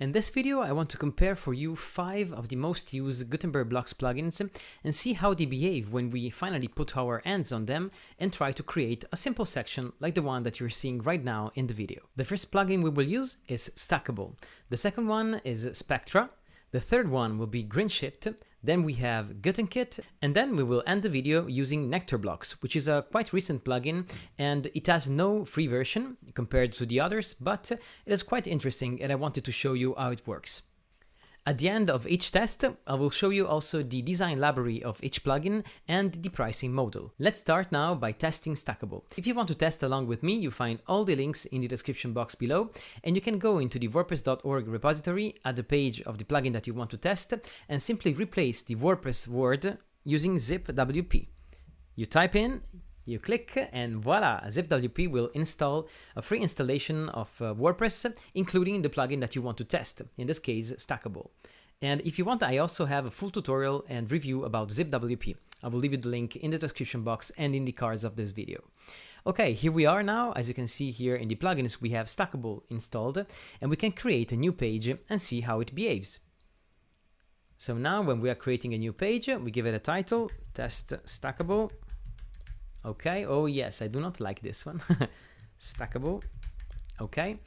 In this video, I want to compare for you 5 of the most used Gutenberg Blocks plugins and see how they behave when we finally put our hands on them and try to create a simple section like the one that you're seeing right now in the video. The first plugin we will use is Stackable. The second one is Spectra. The third one will be GreenShift. Then we have GutenKit, and then we will end the video using Nectarblocks, which is a quite recent plugin, and it has no free version compared to the others, but it is quite interesting and I wanted to show you how it works. At the end of each test, I will show you also the design library of each plugin and the pricing model. Let's start now by testing Stackable. If you want to test along with me, you find all the links in the description box below, and you can go into the WordPress.org repository at the page of the plugin that you want to test and simply replace the WordPress word using ZipWP. You type in, you click, and voila, ZipWP will install a free installation of WordPress, including the plugin that you want to test, in this case, Stackable. And if you want, I also have a full tutorial and review about ZipWP. I will leave you the link in the description box and in the cards of this video. Okay, here we are now. As you can see here in the plugins, we have Stackable installed, and we can create a new page and see how it behaves. So now when we are creating a new page, we give it a title, Test Stackable. Okay, oh yes, I do not like this one. Stackable. Okay,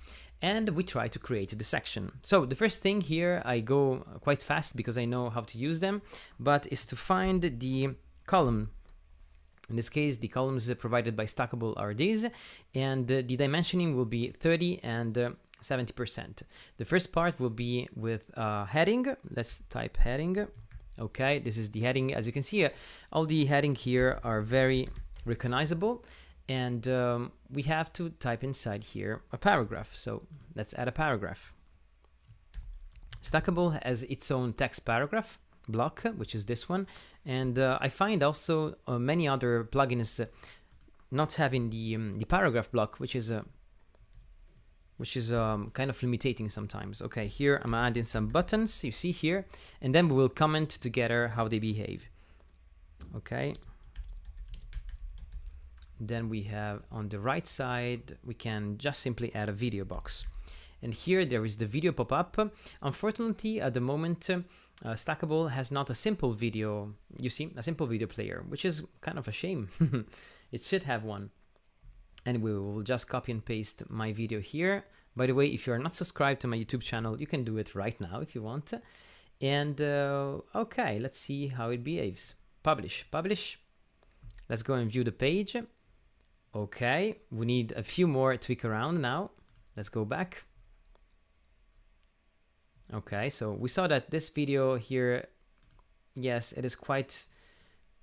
and we try to create the section. So the first thing here, I go quite fast because I know how to use them, but is to find the column. In this case, the columns provided by Stackable are these, and the dimensioning will be 30 and 70%. The first part will be with heading. Let's type heading. Okay, this is the heading. As you can see, all the heading here are very recognizable, and we have to type inside here a paragraph. So let's add a paragraph. Stackable has its own text paragraph block, which is this one, and I find also many other plugins not having the paragraph block, which is kind of limiting sometimes. Okay, here I'm adding some buttons, you see here, and then we will comment together how they behave. Okay. Then we have on the right side, we can just simply add a video box. And here there is the video pop-up. Unfortunately, at the moment, Stackable has not a simple video, you see, a simple video player, which is kind of a shame. It should have one. And we will just copy and paste my video here. By the way, if you are not subscribed to my YouTube channel, you can do it right now if you want. And okay, let's see how it behaves. Publish, publish. Let's go and view the page. Okay, we need a few more tweak around now. Let's go back. Okay, so we saw that this video here, yes, it is quite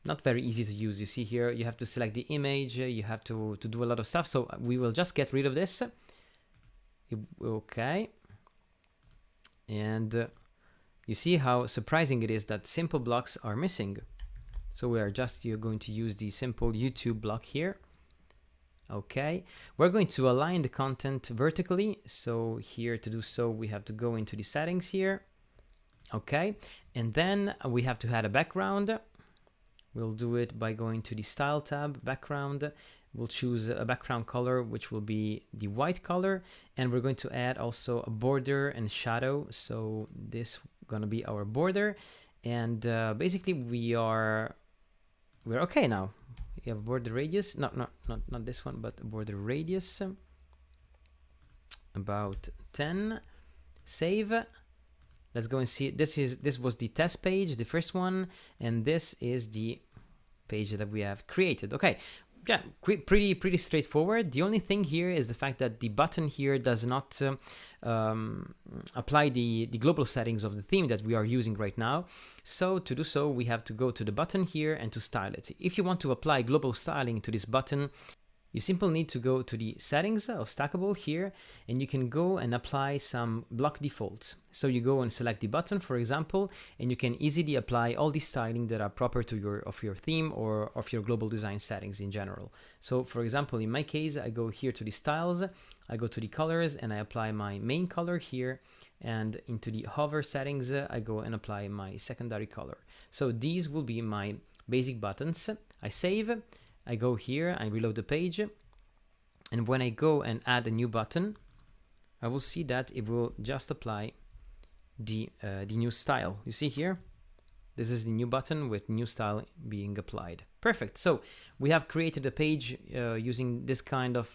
not very easy to use. You see here, you have to select the image, you have to do a lot of stuff. So we will just get rid of this. Okay. And you see how surprising it is that simple blocks are missing. So we are just going to use the simple YouTube block here. Okay, we're going to align the content vertically. So here to do so, we have to go into the settings here. Okay, and then we have to add a background. We'll do it by going to the Style tab, Background. We'll choose a background color, which will be the white color. And we're going to add also a border and shadow. So this is going to be our border. And basically we're okay now. We have a border radius, not this one, but a border radius about 10. Save. Let's go and see. This was the test page, the first one, and this is the page that we have created. Okay. Yeah, pretty straightforward. The only thing here is the fact that the button here does not apply the global settings of the theme that we are using right now. So to do so, we have to go to the button here and to style it. If you want to apply global styling to this button, you simply need to go to the settings of Stackable here, and you can go and apply some block defaults. So you go and select the button, for example, and you can easily apply all the styling that are proper to your theme or of your global design settings in general. So for example, in my case, I go here to the styles, I go to the colors, and I apply my main color here, and into the hover settings, I go and apply my secondary color. So these will be my basic buttons. I save. I go here, I reload the page, and when I go and add a new button, I will see that it will just apply the new style. You see here, this is the new button with new style being applied. Perfect. So we have created a page using this kind of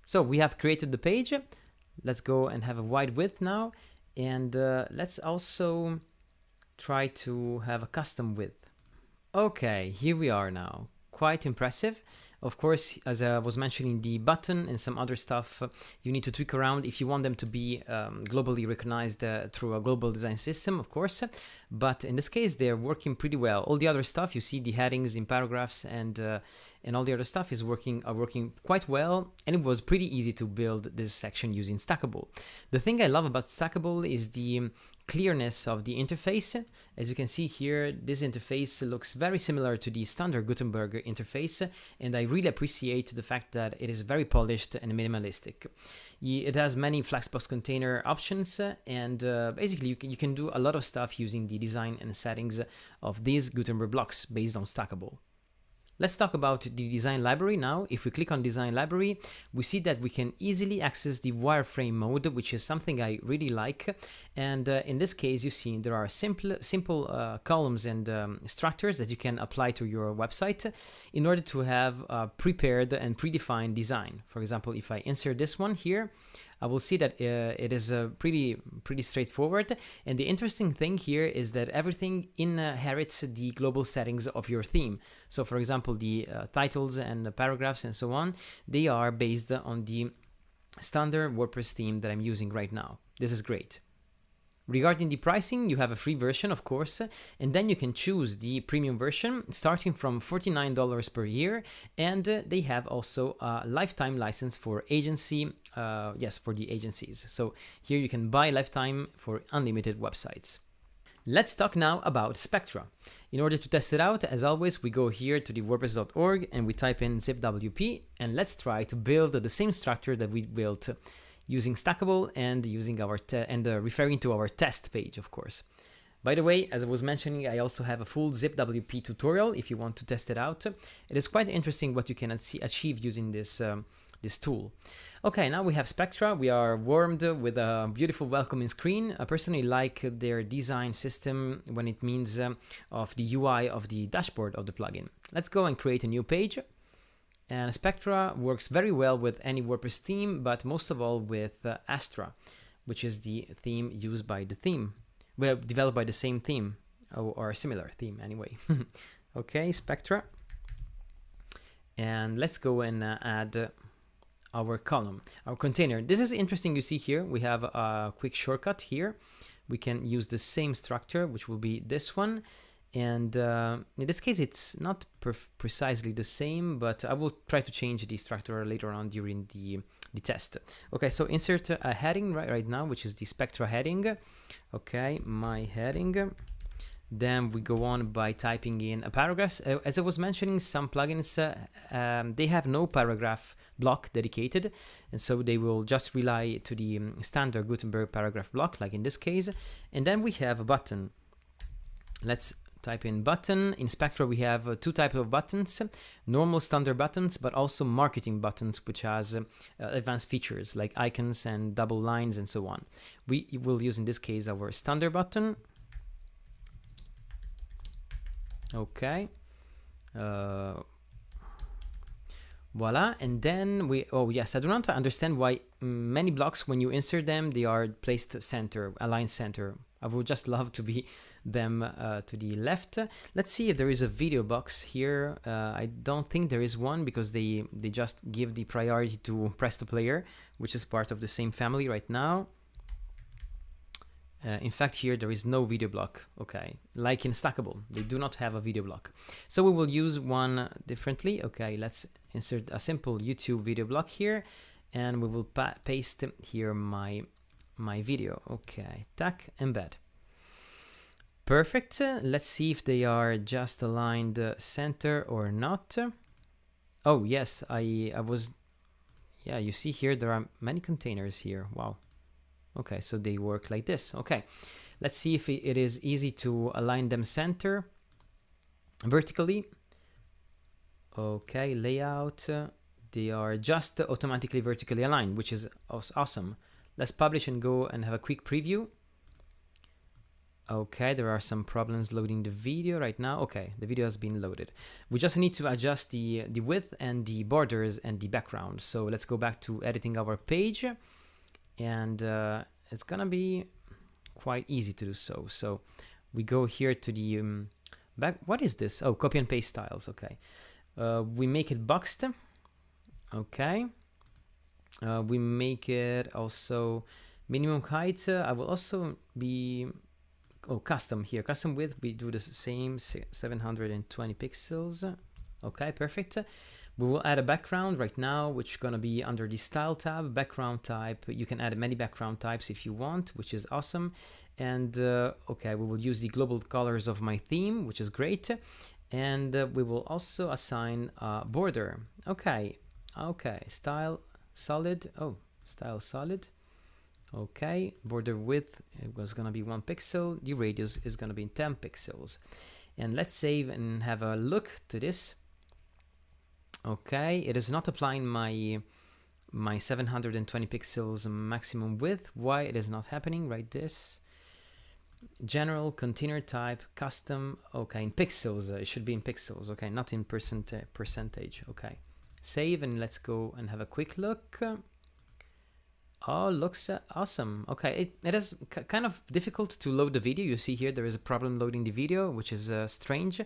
So we have created the page. Let's go and have a wide width now, and let's also try to have a custom width. Okay, here we are now. Quite impressive. Of course, as I was mentioning, the button and some other stuff you need to tweak around if you want them to be globally recognized through a global design system, of course. But in this case, they're working pretty well. All the other stuff, you see the headings in paragraphs and all the other stuff are working quite well. And it was pretty easy to build this section using Stackable. The thing I love about Stackable is the clearness of the interface. As you can see here, this interface looks very similar to the standard Gutenberg interface, and I really appreciate the fact that it is very polished and minimalistic. It has many Flexbox container options, and basically you can do a lot of stuff using the design and settings of these Gutenberg blocks based on Stackable. Let's talk about the design library now. If we click on design library, we see that we can easily access the wireframe mode, which is something I really like. And in this case, you see there are simple columns and structures that you can apply to your website in order to have a prepared and predefined design. For example, if I insert this one here, I will see that it is pretty straightforward. And the interesting thing here is that everything inherits the global settings of your theme. So for example, the titles and the paragraphs and so on, they are based on the standard WordPress theme that I'm using right now. This is great. Regarding the pricing, you have a free version, of course, and then you can choose the premium version starting from $49 per year, and they have also a lifetime license for agency, for the agencies. So here you can buy lifetime for unlimited websites. Let's talk now about Spectra. In order to test it out, as always, we go here to the WordPress.org and we type in zipwp, and let's try to build the same structure that we built using Stackable and using our referring to our test page, of course. By the way, as I was mentioning, I also have a full ZipWP tutorial if you want to test it out. It is quite interesting what you can achieve using this tool. Okay, now we have Spectra. We are warmed with a beautiful welcoming screen. I personally like their design system when it means of the UI of the dashboard of the plugin. Let's go and create a new page. And Spectra works very well with any WordPress theme, but most of all with Astra, which is the theme used by the theme, well, developed by the same theme, or a similar theme anyway. Okay, Spectra. And let's go and add our column, our container. This is interesting. You see here, we have a quick shortcut here. We can use the same structure, which will be this one. And in this case, it's not precisely the same, but I will try to change the structure later on during the test. Okay, so insert a heading right now, which is the Spectra heading. Okay, my heading. Then we go on by typing in a paragraph. As I was mentioning, some plugins, they have no paragraph block dedicated, and so they will just rely to the standard Gutenberg paragraph block, like in this case. And then we have a button. Let's type in button. In Spectra, we have two types of buttons, normal standard buttons, but also marketing buttons, which has advanced features like icons and double lines and so on. We will use in this case our standard button. Okay. Voila. And then oh yes, I do not understand why many blocks, when you insert them, they are placed center, aligned center. I would just love to be them to the left. Let's see if there is a video box here. I don't think there is one, because they just give the priority to Press to Player, which is part of the same family right now. In fact, here there is no video block. Okay, like in Stackable, they do not have a video block. So we will use one differently. Okay, let's insert a simple YouTube video block here, and we will paste here my video. Okay, tack, embed. Perfect. Let's see if they are just aligned center or not. Oh yes, I was, yeah, you see here there are many containers here. Wow. Okay, so they work like this. Okay, let's see if it is easy to align them center vertically. Okay, layout. They are just automatically vertically aligned, which is awesome. Let's publish and go and have a quick preview. Okay, there are some problems loading the video right now. Okay, the video has been loaded. We just need to adjust the width and the borders and the background. So let's go back to editing our page, and it's gonna be quite easy to do so. So we go here to the back. What is this? Oh, copy and paste styles. Okay, we make it boxed. Okay, we make it also minimum height. I will also be custom here, custom width. We do the same 720 pixels. Okay, perfect. We will add a background right now, which is gonna be under the style tab, background type. You can add many background types if you want, which is awesome. And okay, we will use the global colors of my theme, which is great. And we will also assign a border. Okay, style solid. Oh, style solid. Okay, border width, it was gonna be 1 pixel. The radius is gonna be 10 pixels. And let's save and have a look to this. Okay, it is not applying my 720 pixels maximum width. Why it is not happening? Right, this general container type custom. Okay, in pixels. It should be in pixels. Okay, not in percentage. Okay, save and let's go and have a quick look. Oh, looks awesome. Okay, it is kind of difficult to load the video. You see here there is a problem loading the video, which is strange,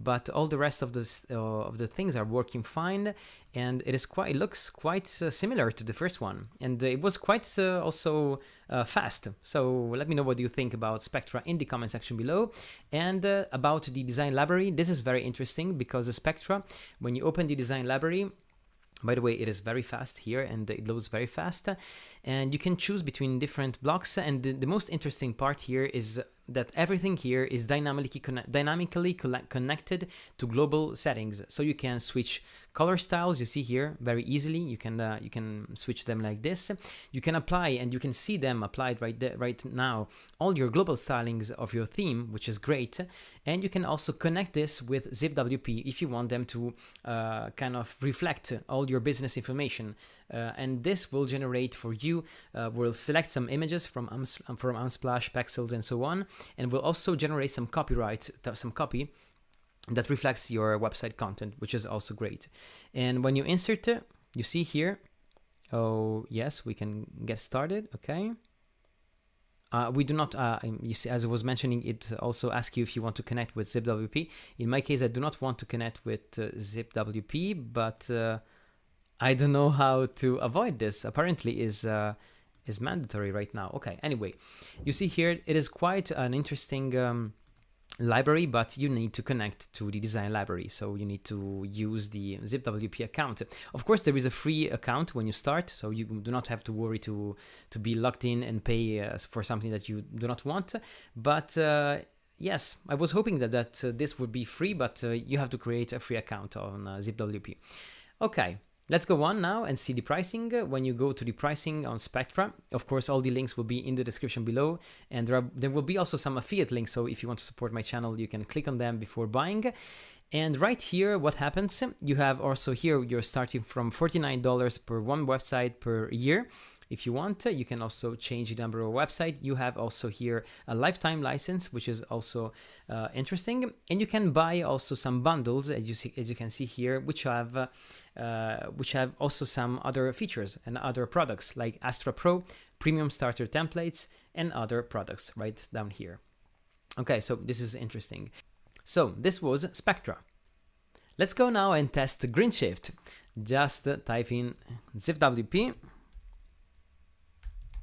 but all the rest of the things are working fine, and it looks quite similar to the first one, and it was quite also fast. So let me know what you think about Spectra in the comment section below, and about the design library. This is very interesting because the Spectra, when you open the design library, by the way, it is very fast here and it loads very fast, and you can choose between different blocks. And the most interesting part here is that everything here is dynamically connected to global settings. So you can switch color styles. You see here very easily. You can switch them like this. You can apply, and you can see them applied right now, all your global stylings of your theme, which is great. And you can also connect this with ZipWP if you want them to kind of reflect all your business information. And this will generate for you. We'll select some images from Unsplash, Pexels, and so on. And we'll also generate some copy that reflects your website content, which is also great. And when you insert it, you see here, oh yes, we can get started. Okay, we do not, you see, as I was mentioning, it also asks you if you want to connect with ZipWP. In my case, I do not want to connect with ZipWP, but I don't know how to avoid this. Apparently is mandatory right now. Okay, anyway, you see here it is quite an interesting library, but you need to connect to the design library, so you need to use the ZipWP account. Of course, there is a free account when you start, so you do not have to worry to be logged in and pay for something that you do not want. But yes, I was hoping that this would be free, but you have to create a free account on ZipWP. Okay. Let's go on now and see the pricing. When you go to the pricing on Spectra, of course, all the links will be in the description below, and there will be also some affiliate links. So if you want to support my channel, you can click on them before buying. And right here, what happens? You have also here, you're starting from $49 per one website per year. If you want, you can also change the number of website. You have also here a lifetime license, which is also interesting. And you can buy also some bundles, as you can see here, which have also some other features and other products like Astra Pro, Premium Starter Templates, and other products right down here. Okay, so this is interesting. So this was Spectra. Let's go now and test GreenShift. Just type in ZipWP.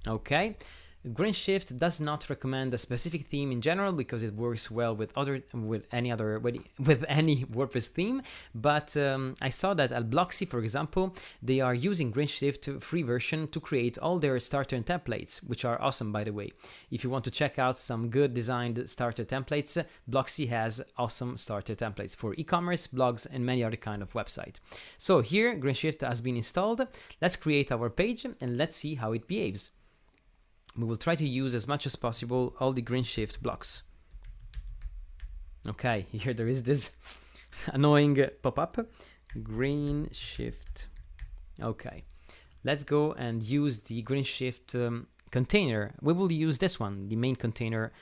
Okay, GreenShift does not recommend a specific theme in general because it works well with any WordPress theme. But I saw that at Blocksy, for example, they are using GreenShift free version to create all their starter templates, which are awesome, by the way. If you want to check out some good designed starter templates, Blocksy has awesome starter templates for e-commerce, blogs, and many other kind of website. So here, GreenShift has been installed. Let's create our page and let's see how it behaves. We will try to use as much as possible all the GreenShift blocks. Okay, here there is this annoying pop-up. GreenShift. Okay, let's go and use the GreenShift container. We will use this one, the main container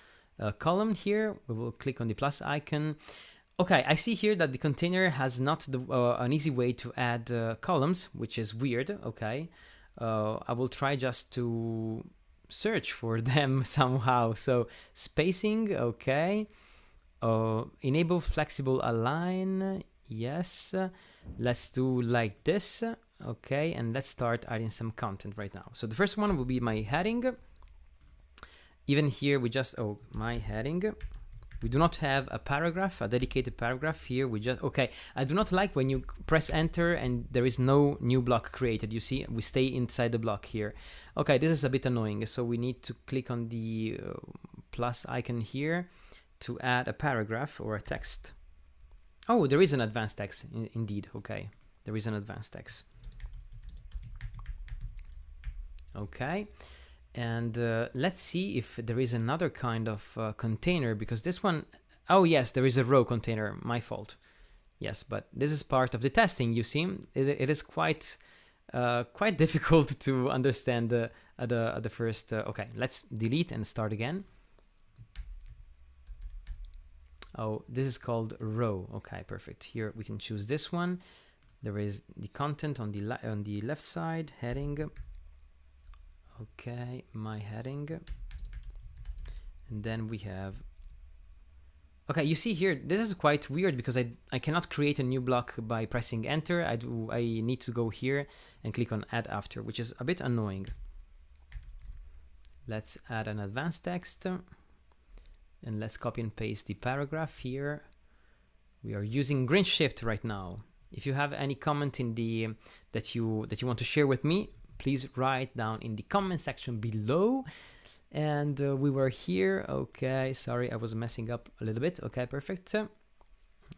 column here. We will click on the plus icon. Okay, I see here that the container has not an easy way to add columns, which is weird. Okay, I will try just to search for them somehow. So spacing, okay. Enable flexible align, yes. Let's do like this, okay, and let's start adding some content right now. So the first one will be my heading. Even here we just, my heading. We do not have a paragraph, a dedicated paragraph here. We just, okay, I do not like when you press enter and there is no new block created. You see, we stay inside the block here. Okay, this is a bit annoying. So we need to click on the plus icon here to add a paragraph or a text. Oh, there is an advanced text indeed. Okay, there is an advanced text. Okay. And let's see if there is another kind of container, because this one, oh yes, there is a row container, my fault. Yes, but this is part of the testing, you see. It is quite difficult to understand at the first, okay, let's delete and start again. Oh, this is called row, okay, perfect. Here we can choose this one. There is the content on the left side, heading. Okay, my heading, and then we have, okay, you see here, this is quite weird because I cannot create a new block by pressing enter. I need to go here and click on add after, which is a bit annoying. Let's add an advanced text, and let's copy and paste the paragraph here. We are using GreenShift right now. If you have any comment in the that you want to share with me, please write down in the comment section below. And we were here. Okay, sorry, I was messing up a little bit. Okay, perfect.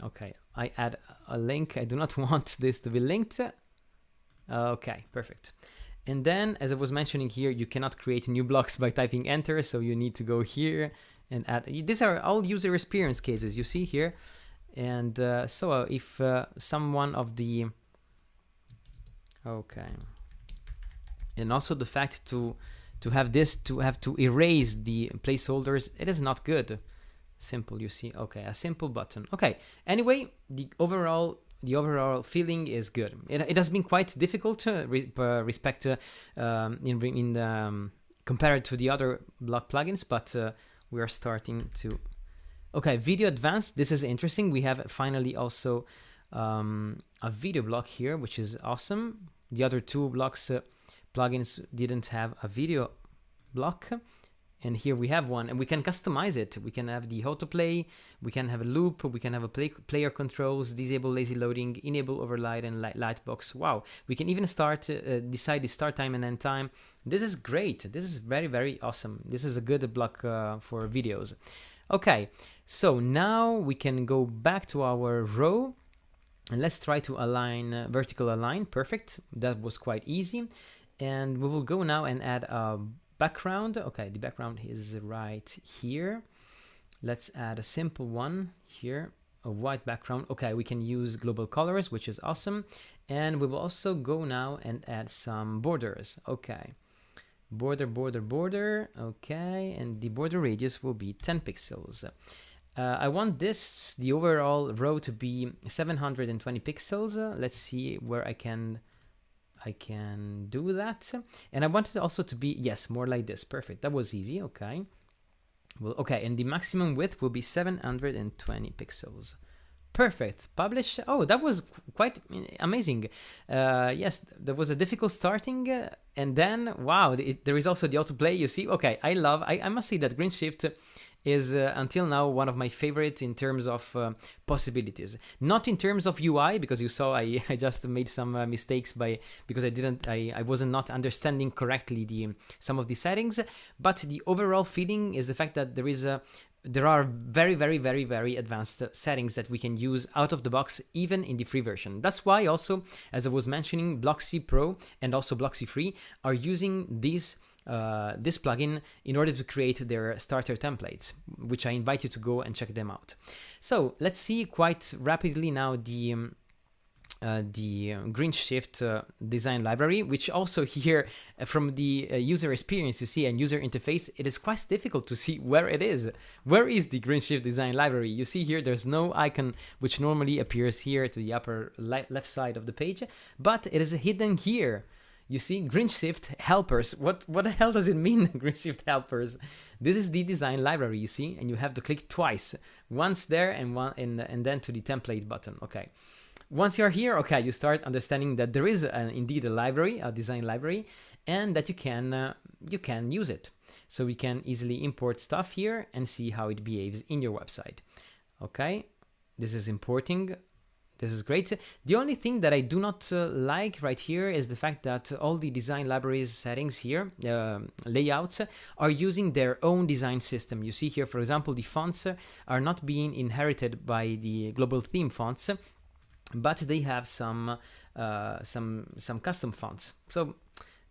Okay, I add a link. I do not want this to be linked. Okay, perfect. And then, as I was mentioning here, you cannot create new blocks by typing enter, so you need to go here and add. These are all user experience cases you see here. And so if someone of the, okay. And also the fact to have this, to have to erase the placeholders, it is not good. Simple, you see. Okay, a simple button. Okay. Anyway, the overall feeling is good. It has been quite difficult to compared to the other block plugins, but we are starting to. Okay, video advanced. This is interesting. We have finally also a video block here, which is awesome. The other two blocks. Plugins didn't have a video block, and here we have one, and we can customize it. We can have the autoplay, we can have a loop, we can have a player controls, disable lazy loading, enable override, and lightbox. Wow, we can even decide the start time and end time. This is great. This is very, very awesome. This is a good block for videos. Okay, so now we can go back to our row. And let's try to align, vertical align. Perfect. That was quite easy. And we will go now and add a background. Okay, the background is right here. Let's add a simple one here, a white background. Okay, we can use global colors, which is awesome. And we will also go now and add some borders. Okay, border. Okay, and the border radius will be 10 pixels. I want the overall row to be 720 pixels. Let's see where I can do that. And I want it also to be, yes, more like this. Perfect. That was easy. Okay. Well, okay. And the maximum width will be 720 pixels. Perfect. Publish. Oh, that was quite amazing. Yes, there was a difficult starting. And then, wow, there is also the autoplay. You see, okay, I must say that GreenShift is until now one of my favorites in terms of possibilities. Not in terms of UI, because you saw I just made some mistakes because I wasn't not understanding correctly some of the settings, but the overall feeling is the fact that there are very, very, very, very advanced settings that we can use out of the box, even in the free version. That's why also, as I was mentioning, Blocksy Pro and also Blocksy Free are using this plugin in order to create their starter templates, which I invite you to go and check them out. So let's see quite rapidly now the GreenShift design library, which also here from the user experience you see and user interface, it is quite difficult to see where it is. Where is the GreenShift design library? You see here there's no icon which normally appears here to the upper left side of the page, but it is hidden here. You see GreenShift helpers. What the hell does it mean, GreenShift helpers? This is the design library, you see, and you have to click twice, once there and then to the template button. Okay. Once you're here, okay, you start understanding that there is indeed a library, a design library, and that you can use it. So we can easily import stuff here and see how it behaves in your website. Okay, this is importing. This is great. The only thing that I do not like right here is the fact that all the design libraries settings here, layouts, are using their own design system. You see here, for example, the fonts are not being inherited by the global theme fonts, but they have some custom fonts. So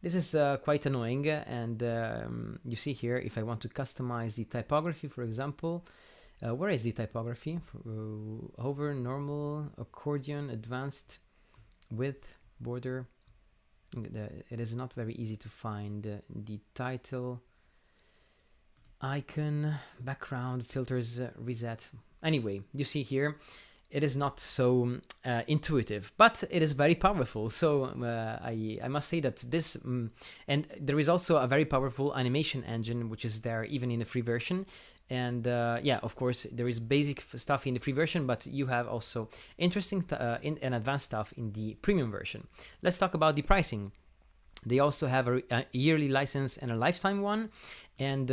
this is quite annoying. And you see here, if I want to customize the typography, for example, where is the typography? Hover, normal, accordion, advanced, width, border. It is not very easy to find the title, icon, background, filters, reset. Anyway, you see here, it is not so intuitive, but it is very powerful. So I must say that this, and there is also a very powerful animation engine, which is there even in the free version. And yeah, of course, there is basic stuff in the free version, but you have also interesting and advanced stuff in the premium version. Let's talk about the pricing. They also have a yearly license and a lifetime one, and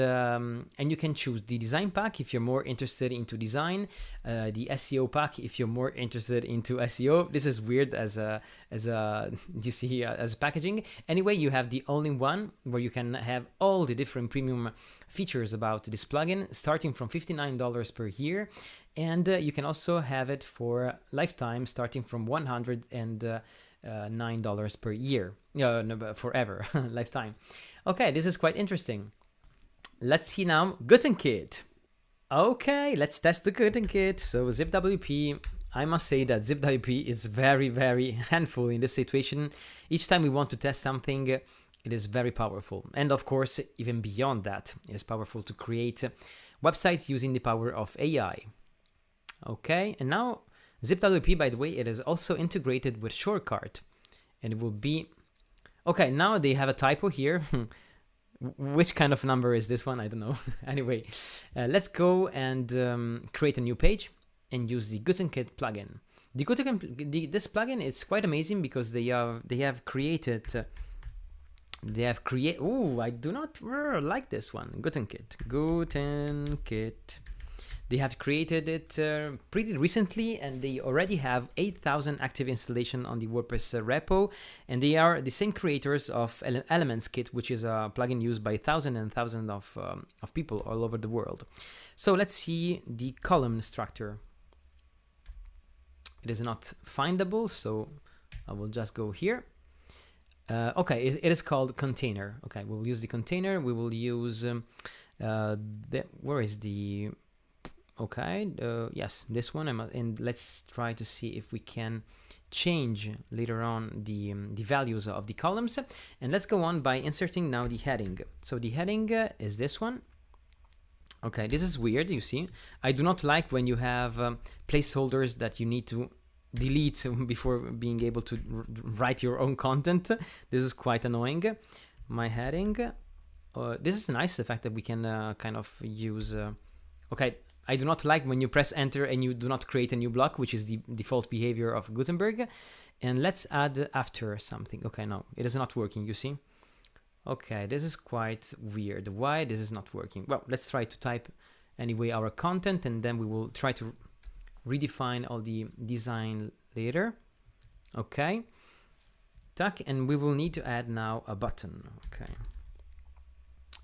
you can choose the design pack if you're more interested into design, the SEO pack if you're more interested into SEO. This is weird as you see as packaging. Anyway, you have the all-in-one where you can have all the different premium features about this plugin, starting from $59 per year, and you can also have it for lifetime, starting from $109 per year. No, forever, lifetime. Okay, this is quite interesting. Let's see now GutenKit. Okay, let's test the GutenKit. So ZipWP, I must say that ZipWP is very, very handful in this situation. Each time we want to test something, it is very powerful. And of course, even beyond that, it is powerful to create websites using the power of AI. Okay, and now ZipWP, by the way, it is also integrated with Shortcut, and it will be... Okay, now they have a typo here. Which kind of number is this one? I don't know. Anyway, let's go and create a new page and use the GutenKit plugin. This plugin is quite amazing because they have created. Oh, I do not like this one. GutenKit. They have created it pretty recently, and they already have 8,000 active installation on the WordPress repo, and they are the same creators of Elements Kit, which is a plugin used by thousands and thousands of people all over the world. So let's see the column structure. It is not findable, so I will just go here. Okay, it is called container. Okay, we'll use the container. We will use where is the... Okay, yes, this one. And let's try to see if we can change later on the values of the columns. And let's go on by inserting now the heading. So the heading is this one. Okay, this is weird, you see. I do not like when you have placeholders that you need to delete before being able to write your own content. This is quite annoying. My heading. This is nice, the fact that we can kind of use... okay. I do not like when you press enter and you do not create a new block, which is the default behavior of Gutenberg. And let's add after something. Okay, no, it is not working, you see. Okay, this is quite weird. Why this is not working? Well, let's try to type anyway our content, and then we will try to redefine all the design later. Okay. Tack, and we will need to add now a button. Okay.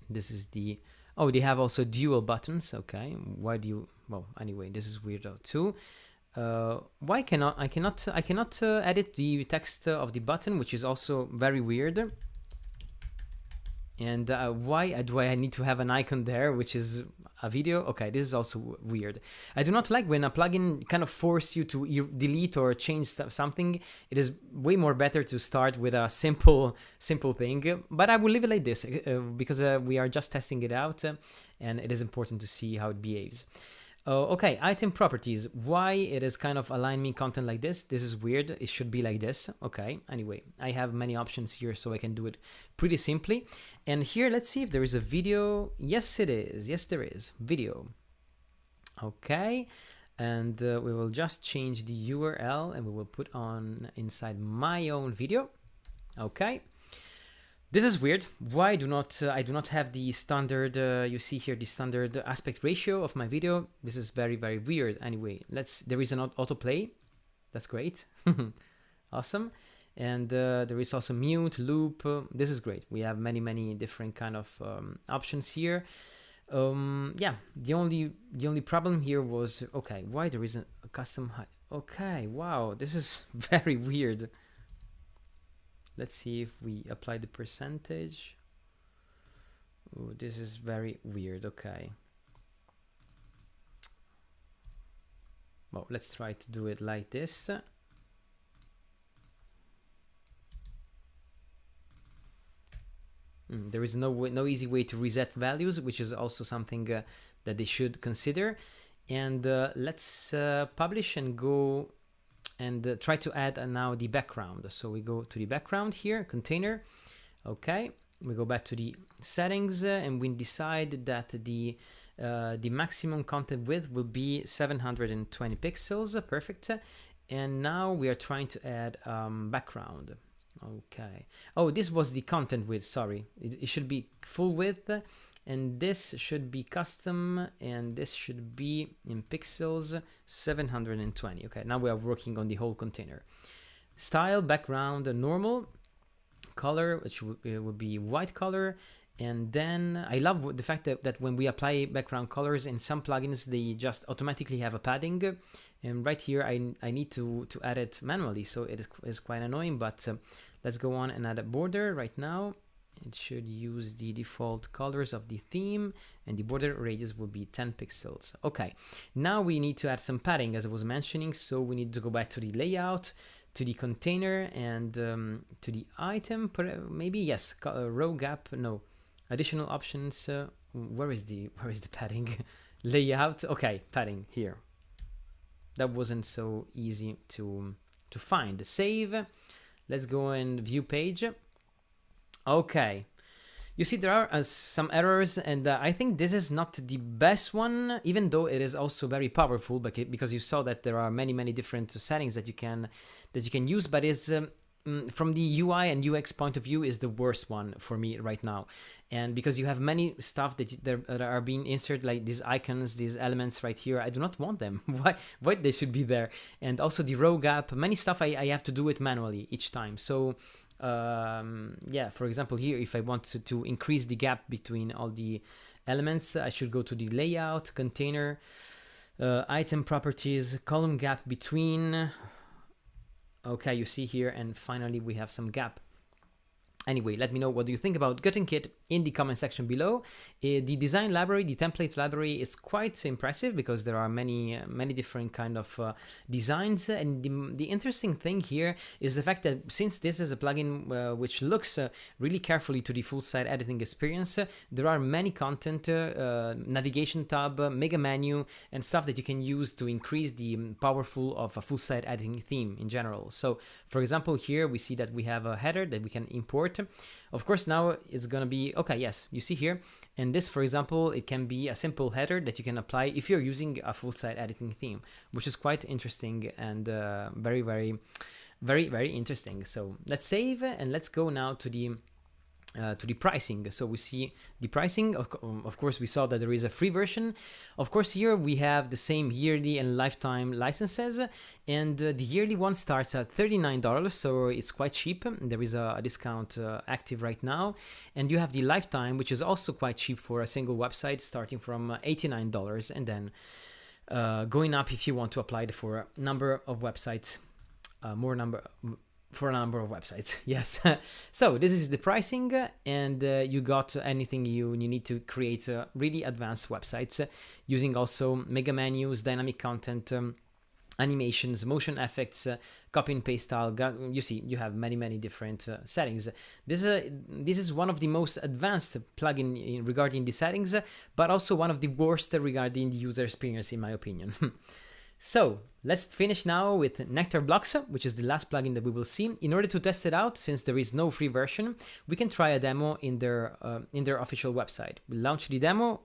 This is the... Oh, they have also dual buttons. Okay, why do you... Well, anyway, this is weird too. Why cannot I cannot edit the text of the button, which is also very weird. And why do I need to have an icon there, which is a video. Okay, this is also weird. I do not like when a plugin kind of force you to delete or change something. It is way more better to start with a simple thing, but I will leave it like this because we are just testing it out and it is important to see how it behaves. Okay, item properties. Why it is kind of align me content like this? This is weird. It should be like this. Okay, anyway, I have many options here, so I can do it pretty simply. And here, let's see if there is a video. Yes, it is. Yes, there is. Video. Okay, and we will just change the URL and we will put on inside my own video. Okay. This is weird. Why I do not have the standard, you see here the standard aspect ratio of my video. This is very, very weird. Anyway, there is an autoplay. That's great. Awesome. And there is also mute, loop. This is great. We have many different kind of options here. Yeah, the only problem here was, okay, why there isn't a custom height? Okay, wow, this is very weird. Let's see if we apply the percentage. Ooh, this is very weird. Okay. Well, let's try to do it like this. There is no easy way to reset values, which is also something that they should consider. And let's publish and go and try to add now the background. So we go to the background here, container. Okay, we go back to the settings and we decide that the maximum content width will be 720 pixels. Perfect. And now we are trying to add background. Okay. Oh, this was the content width. Sorry, it should be full width. And this should be custom, and this should be in pixels 720. Okay, now we are working on the whole container. Style, background, normal. Color, which would be white color. And then I love the fact that when we apply background colors in some plugins, they just automatically have a padding. And right here, I need to add it manually, so it is quite annoying, but let's go on and add a border right now. It should use the default colors of the theme, and the border radius will be 10 pixels. Okay, now we need to add some padding, as I was mentioning, so we need to go back to the layout, to the container, and to the item, maybe, yes, row gap, no, additional options. Where is the padding? Layout, okay, padding here. That wasn't so easy to find. Save, let's go and view page. Okay, you see there are some errors, and I think this is not the best one, even though it is also very powerful, because you saw that there are many different settings that you can use, but is from the UI and UX point of view is the worst one for me right now. And because you have many stuff that are being inserted, like these icons, these elements right here, I do not want them. Why they should be there? And also the row gap, many stuff I have to do it manually each time. So yeah, for example here, if I want to increase the gap between all the elements, I should go to the layout, container, item properties, column gap between. Okay, you see here, and finally we have some gap. Anyway, let me know what do you think about GutenKit in the comment section below. The design library, the template library is quite impressive because there are many different kind of designs. And the interesting thing here is the fact that since this is a plugin which looks really carefully to the full site editing experience, there are many content, navigation tab, mega menu, and stuff that you can use to increase the powerful of a full site editing theme in general. So, for example, here we see that we have a header that we can import. Of course, now it's gonna be okay. Yes, you see here, and this, for example, it can be a simple header that you can apply if you're using a full site editing theme, which is quite interesting and very interesting. So let's save and let's go now to the pricing. So we see the pricing. Of course, we saw that there is a free version. Of course, here we have the same yearly and lifetime licenses, and the yearly one starts at $39, so it's quite cheap. There is a discount active right now, and you have the lifetime, which is also quite cheap for a single website, starting from $89, and then going up if you want to apply it for a number of websites, for a number of websites. Yes. So this is the pricing, and you got anything you need to create really advanced websites using also mega menus, dynamic content, animations, motion effects, copy and paste style. You see, you have many different settings. This is one of the most advanced plugin regarding the settings, but also one of the worst regarding the user experience, in my opinion. So let's finish now with Nectarblocks, which is the last plugin that we will see. In order to test it out, since there is no free version, we can try a demo in their official website. We launch the demo.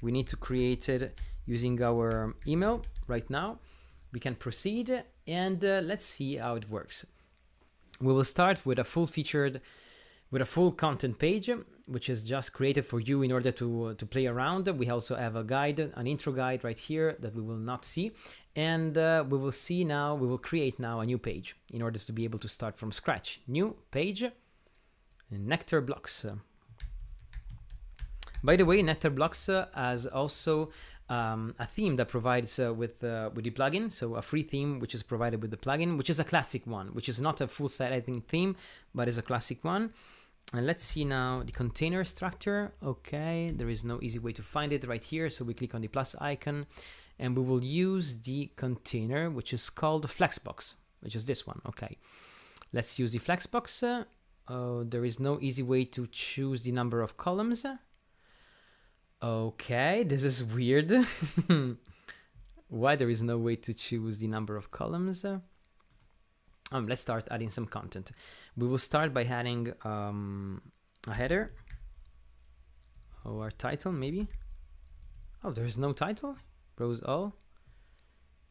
We need to create it using our email right now. We can proceed, and let's see how it works. We will start with a full content page, which is just created for you in order to play around. We also have a guide, an intro guide right here that we will not see. And we will create now a new page in order to be able to start from scratch. New page, Nectarblocks. By the way, Nectarblocks has also a theme that provides with the plugin, so a free theme which is provided with the plugin, which is a classic one, which is not a full site editing theme, but is a classic one. And let's see now the container structure. Okay, there is no easy way to find it right here, so we click on the plus icon, and we will use the container, which is called Flexbox, which is this one. Okay, let's use the Flexbox. There is no easy way to choose the number of columns. Okay, this is weird. Why there is no way to choose the number of columns? Let's start adding some content. We will start by adding a header or a title, maybe. Oh, there's no title. Browse all.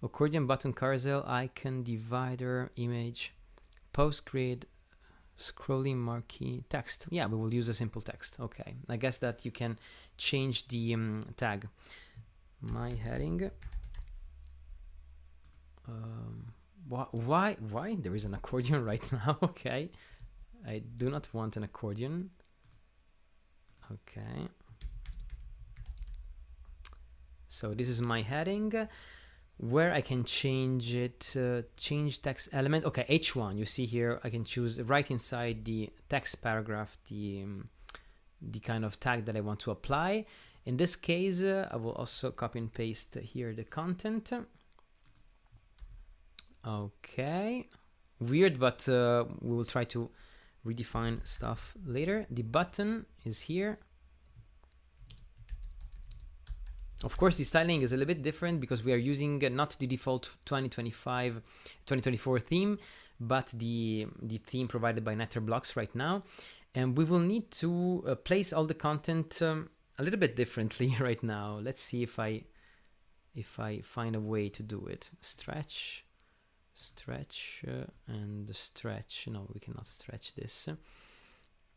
Accordion, button, carousel, icon, divider, image, post grid, scrolling marquee, text. Yeah, we will use a simple text. Okay, I guess that you can change the tag. My heading. Why there is an accordion right now? Okay, I do not want an accordion. Okay, so this is my heading, where I can change it, change text element. Okay, H1, you see here I can choose right inside the text paragraph the kind of tag that I want to apply. In this case, I will also copy and paste here the content. Okay, weird, but we will try to redefine stuff later. The button is here. Of course, the styling is a little bit different because we are using not the default 2024 theme, but the theme provided by Nectarblocks right now. And we will need to place all the content a little bit differently right now. Let's see if I find a way to do it. Stretch, and stretch. No, we cannot stretch this.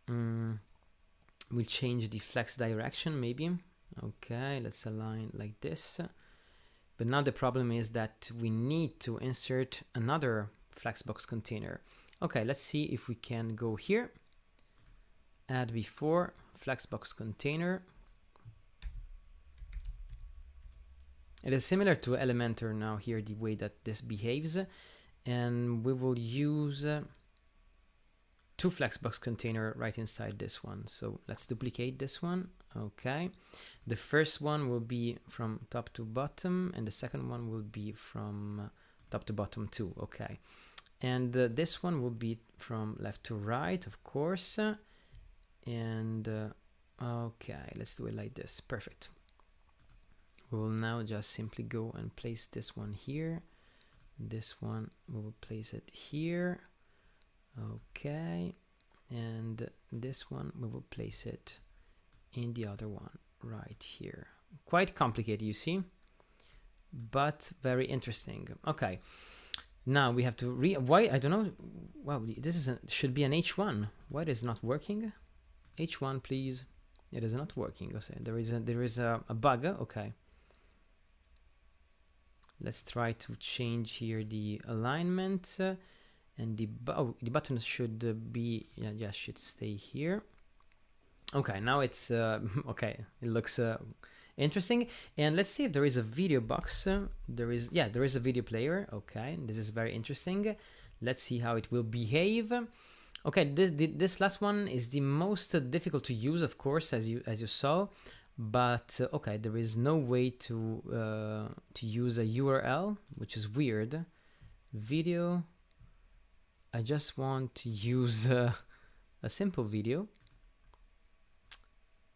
We'll change the flex direction maybe. Okay, let's align like this. But now the problem is that we need to insert another Flexbox container. Okay, let's see if we can go here. Add before Flexbox container. It is similar to Elementor now here, the way that this behaves. And we will use two Flexbox container right inside this one. So let's duplicate this one. Okay, the first one will be from top to bottom, and the second one will be from top to bottom too. Okay, and this one will be from left to right, of course. And okay, let's do it like this. Perfect. We will now just simply go and place this one here. This one we will place it here. Okay, and this one we will place it in the other one right here. Quite complicated, you see, but very interesting. Okay, now we have to why I don't know. Wow, this is should be an H1. Why it is not working? H1, please. It is not working. Okay, there is a bug. Okay, let's try to change here the alignment, and the button should be should stay here. Okay, now it's okay. It looks interesting. And let's see if there is a video box. There is a video player. Okay, this is very interesting. Let's see how it will behave. Okay, this last one is the most difficult to use, of course, as you saw. But okay, there is no way to use a URL, which is weird. Video. I just want to use a simple video,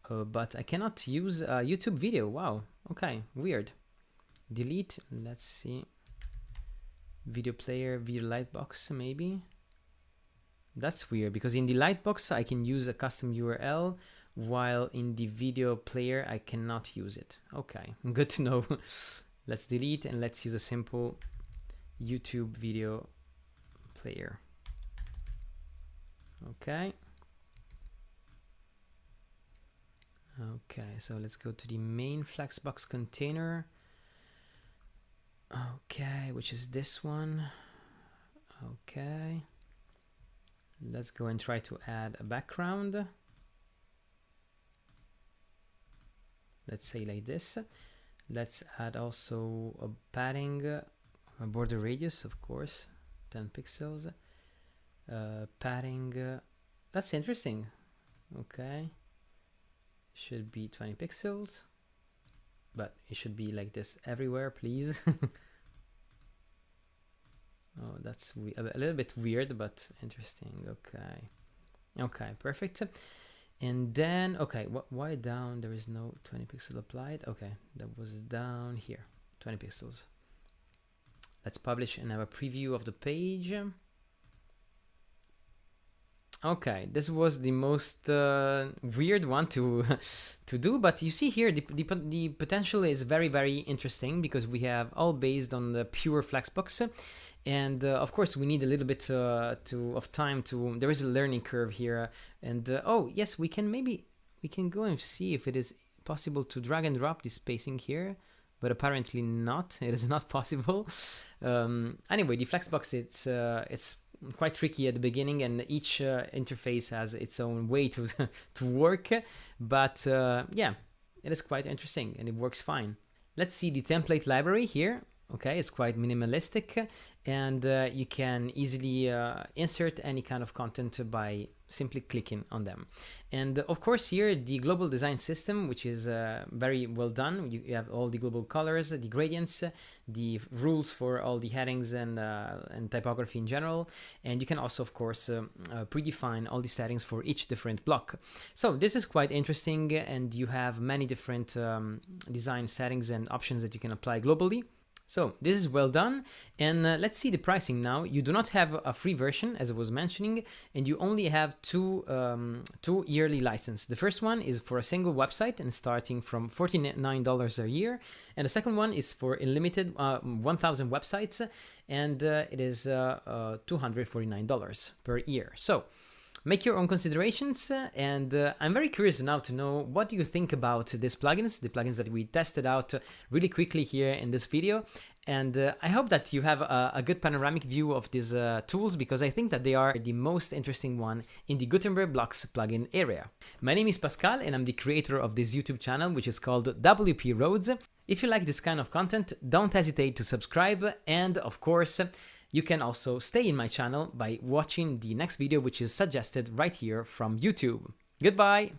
but I cannot use a YouTube video. Wow. Okay, weird. Delete. Let's see. Video player, video lightbox, maybe. That's weird because in the lightbox I can use a custom URL, while in the video player I cannot use it. Okay, good to know. Let's delete and let's use a simple YouTube video player. Okay. Okay, so let's go to the main Flexbox container. Okay, which is this one. Okay. Let's go and try to add a background. Let's say like this. Let's add also a padding, a border radius, of course, 10 pixels. Padding, that's interesting. Okay. Should be 20 pixels, but it should be like this everywhere, please. Oh, that's a little bit weird, but interesting. Okay. Okay, perfect. And then, okay, why down? There is no 20 pixel applied. Okay, that was down here, 20 pixels. Let's publish and have a preview of the page. Okay, this was the most weird one to do, but you see here the potential is very, very interesting because we have all based on the pure Flexbox, and of course we need a little bit of time to. There is a learning curve here, and oh yes, we can go and see if it is possible to drag and drop the spacing here, but apparently not. It is not possible. Anyway, the Flexbox it's quite tricky at the beginning, and each interface has its own way to to work, but yeah, it is quite interesting and it works fine. Let's see the template library here. Okay, it's quite minimalistic, and you can easily insert any kind of content by simply clicking on them. And of course here the global design system, which is very well done. You have all the global colors, the gradients, the rules for all the headings and typography in general, and you can also of course predefine all the settings for each different block. So this is quite interesting, and you have many different design settings and options that you can apply globally. So this is well done, and let's see the pricing now. You do not have a free version, as I was mentioning, and you only have two yearly license. The first one is for a single website and starting from $49 a year, and the second one is for unlimited 1,000 websites, and it is $249 per year. So make your own considerations, and I'm very curious now to know what do you think about these plugins, the plugins that we tested out really quickly here in this video. And I hope that you have a good panoramic view of these tools, because I think that they are the most interesting one in the Gutenberg Blocks plugin area. My name is Pascal, and I'm the creator of this YouTube channel, which is called WP Roads. If you like this kind of content, don't hesitate to subscribe, and of course, you can also stay in my channel by watching the next video, which is suggested right here from YouTube. Goodbye!